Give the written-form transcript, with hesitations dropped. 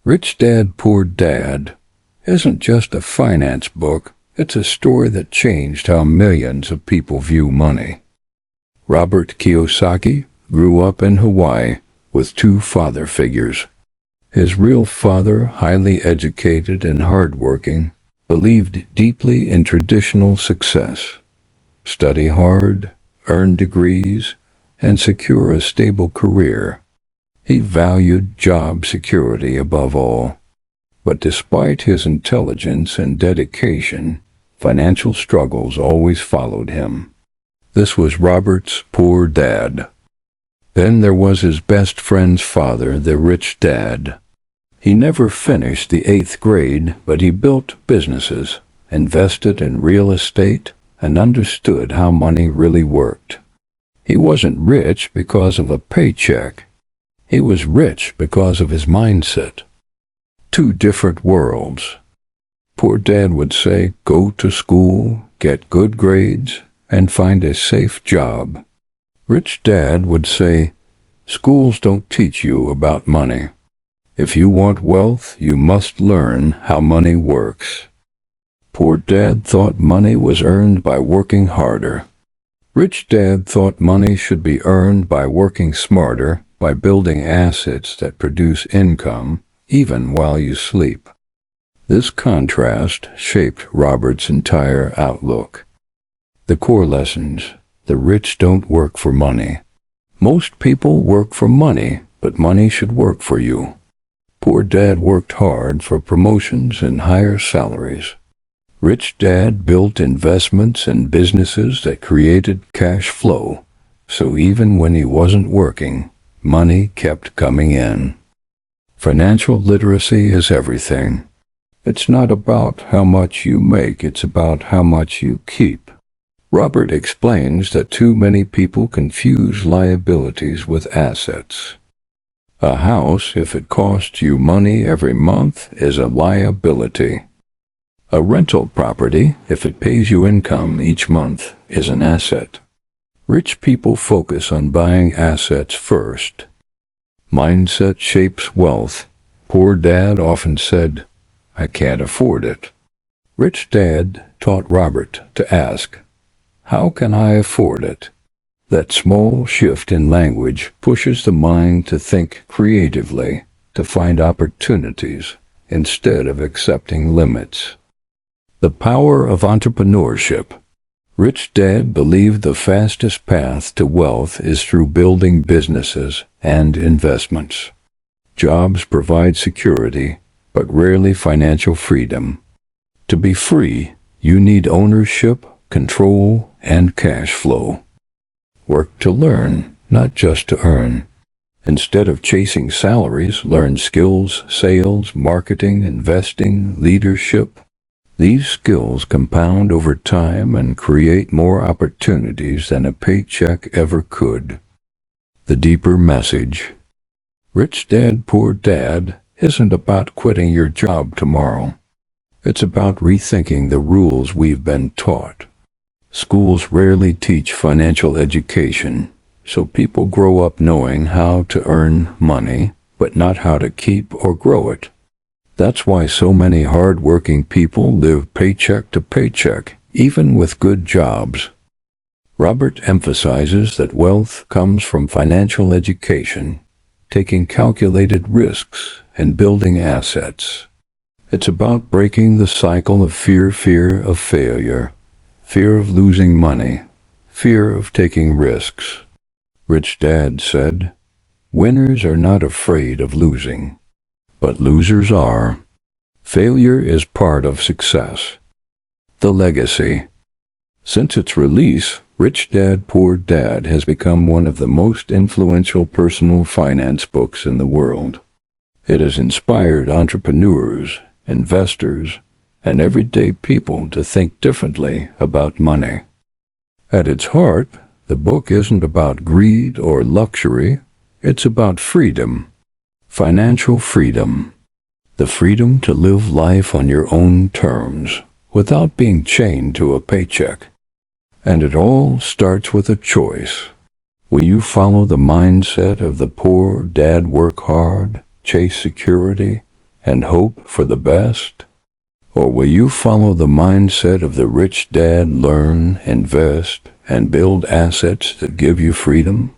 Rich Dad, Poor Dad isn't just a finance book, it's a story that changed how millions of people view money. Robert Kiyosaki grew up in Hawaii with two father figures. His real father, highly educated and hardworking, believed deeply in traditional success. Study hard, earn degrees, and secure a stable career. He valued job security above all. But despite his intelligence and dedication, financial struggles always followed him. This was Robert's poor dad. Then there was his best friend's father, the rich dad. He never finished the 8th grade, but he built businesses, invested in real estate, and understood how money really worked. He wasn't rich because of a paycheck. He was rich because of his mindset. Two different worlds. Poor Dad would say, go to school, get good grades, and find a safe job. Rich Dad would say, schools don't teach you about money. If you want wealth, you must learn how money works. Poor Dad thought money was earned by working harder. Rich Dad thought money should be earned by working smarter, by building assets that produce income, even while you sleep. This contrast shaped Robert's entire outlook. The core lessons: the rich don't work for money. Most people work for money, but money should work for you. Poor Dad worked hard for promotions and higher salaries. Rich Dad built investments and businesses that created cash flow, so even when he wasn't working, money kept coming in. Financial literacy is everything. It's not about how much you make, it's about how much you keep. Robert explains that too many people confuse liabilities with assets. A house, if it costs you money every month, is a liability. A rental property, if it pays you income each month, is an asset. Rich people focus on buying assets first. Mindset shapes wealth. Poor Dad often said, I can't afford it. Rich Dad taught Robert to ask, how can I afford it? That small shift in language pushes the mind to think creatively, to find opportunities, instead of accepting limits. The power of entrepreneurship. Rich Dad believed the fastest path to wealth is through building businesses and investments. Jobs provide security, but rarely financial freedom. To be free, you need ownership, control, and cash flow. Work to learn, not just to earn. Instead of chasing salaries, learn skills, sales, marketing, investing, leadership. These skills compound over time and create more opportunities than a paycheck ever could. The deeper message. Rich Dad, Poor Dad isn't about quitting your job tomorrow. It's about rethinking the rules we've been taught. Schools rarely teach financial education, so people grow up knowing how to earn money, but not how to keep or grow it. That's why so many hard-working people live paycheck to paycheck, even with good jobs. Robert emphasizes that wealth comes from financial education, taking calculated risks, and building assets. It's about breaking the cycle of fear of failure, fear of losing money, fear of taking risks. Rich Dad said, winners are not afraid of losing. But losers are. Failure is part of success. The legacy. Since its release, Rich Dad, Poor Dad has become one of the most influential personal finance books in the world. It has inspired entrepreneurs, investors, and everyday people to think differently about money. At its heart, the book isn't about greed or luxury, it's about freedom. Financial freedom. The freedom to live life on your own terms, without being chained to a paycheck. And it all starts with a choice. Will you follow the mindset of the poor dad, work hard, chase security, and hope for the best? Or will you follow the mindset of the rich dad, learn, invest, and build assets that give you freedom?